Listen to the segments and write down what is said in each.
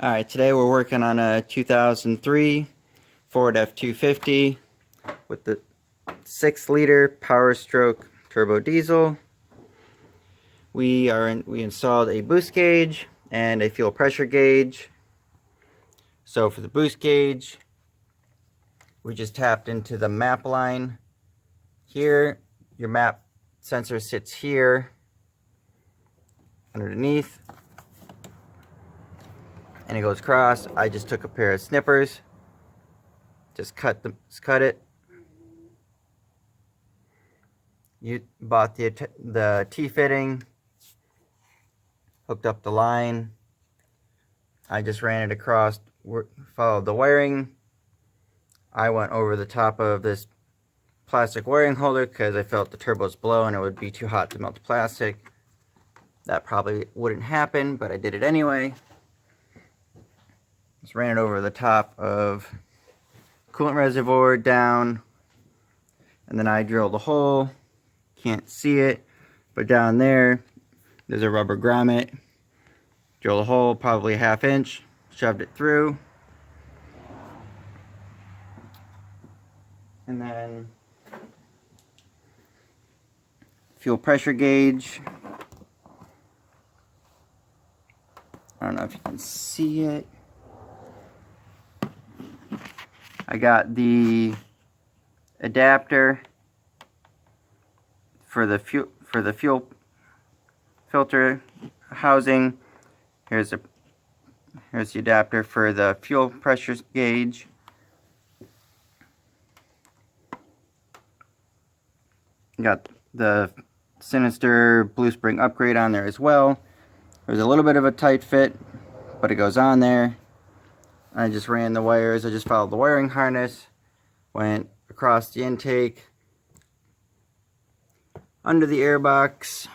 Alright, today we're working on a 2003 Ford F250 with the 6-liter Power Stroke turbo diesel. We installed a boost gauge and a fuel pressure gauge. So for the boost gauge, we just tapped into the map line here. Your map sensor sits here underneath, and it goes across. I just took a pair of snippers, just cut it. You bought the T-fitting, hooked up the line. I just ran it across, followed the wiring. I went over the top of this plastic wiring holder because I felt the turbos blow and it would be too hot to melt the plastic. That probably wouldn't happen, but I did it anyway. Just ran it over the top of coolant reservoir down, and then I drilled a hole. Can't see it, but down there's a rubber grommet. Drilled a hole, probably a ½ inch, shoved it through, and then fuel pressure gauge. I don't know if you can see it. I got the adapter for the fuel filter housing. Here's the adapter for the fuel pressure gauge. Got the Sinister Blue Spring upgrade on there as well. There's a little bit of a tight fit, but it goes on there. I just ran the wires. I just followed the wiring harness, went across the intake, under the airbox,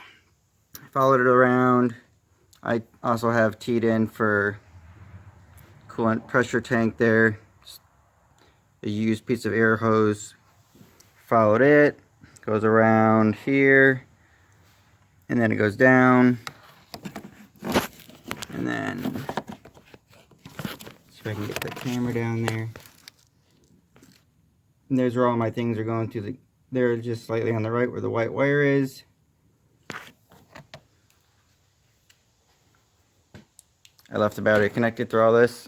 followed it around. I also have teed in for coolant pressure tank there. Just a used piece of air hose. Followed it, goes around here, and then it goes down, and then see if I can get the camera down there. And there's where all my things are going to. They're just slightly on the right where the white wire is. I left the battery connected through all this.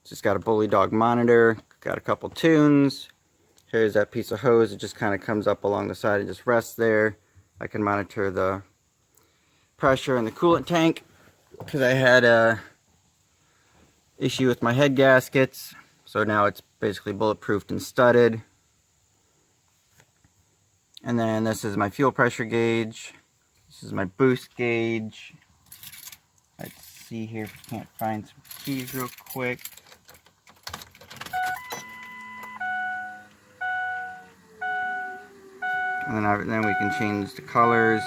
Just got a Bully Dog monitor, got a couple tunes. Here's that piece of hose. It just kind of comes up along the side and just rests there. I can monitor the pressure in the coolant tank because I had a issue with my head gaskets. So now it's basically bulletproofed and studded. And then this is my fuel pressure gauge. This is my boost gauge. Let's see here if we can't find some keys real quick. And then we can change the colors.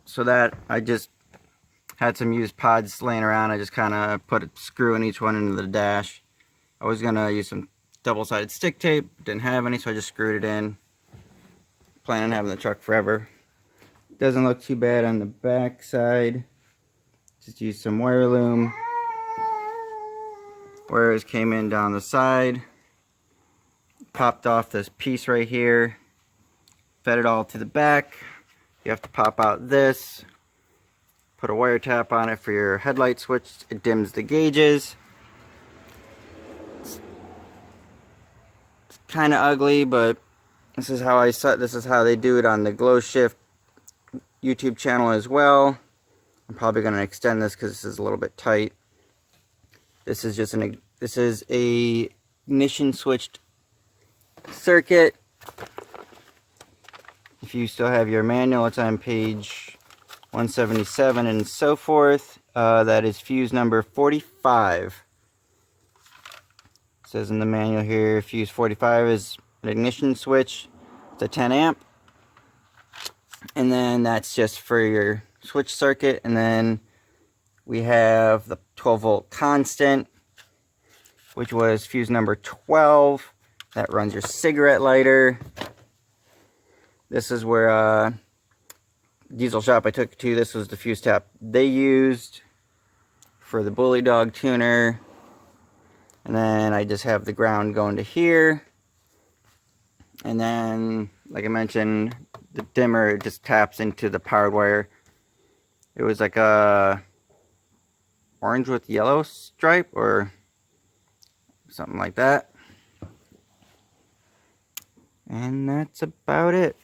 So that I just had some used pods laying around. I just kind of put a screw in each one into the dash. I was going to use some double-sided stick tape. Didn't have any, so I just screwed it in. Plan on having the truck forever. Doesn't look too bad on the back side. Just used some wire loom. Wires came in down the side. Popped off this piece right here. Fed it all to the back. You have to pop out this. Put a wire tap on it for your headlight switch. It dims the gauges. It's kind of ugly, but this is how they do it on the Glow Shift YouTube channel as well. I'm probably going to extend this because this is a little bit tight. This is just a ignition switched circuit. If you still have your manual, it's on page 177 and so forth. That is fuse number 45. It says in the manual here, fuse 45 is an ignition switch. It's a 10 amp. And then that's just for your switch circuit. And then we have the 12 volt constant. which was fuse number 12. That runs your cigarette lighter. This is where diesel shop I took it to. This was the fuse tap they used for the Bully Dog tuner. And then I just have the ground going to here. And then, like I mentioned, the dimmer just taps into the powered wire. It was like a orange with yellow stripe or something like that. And that's about it.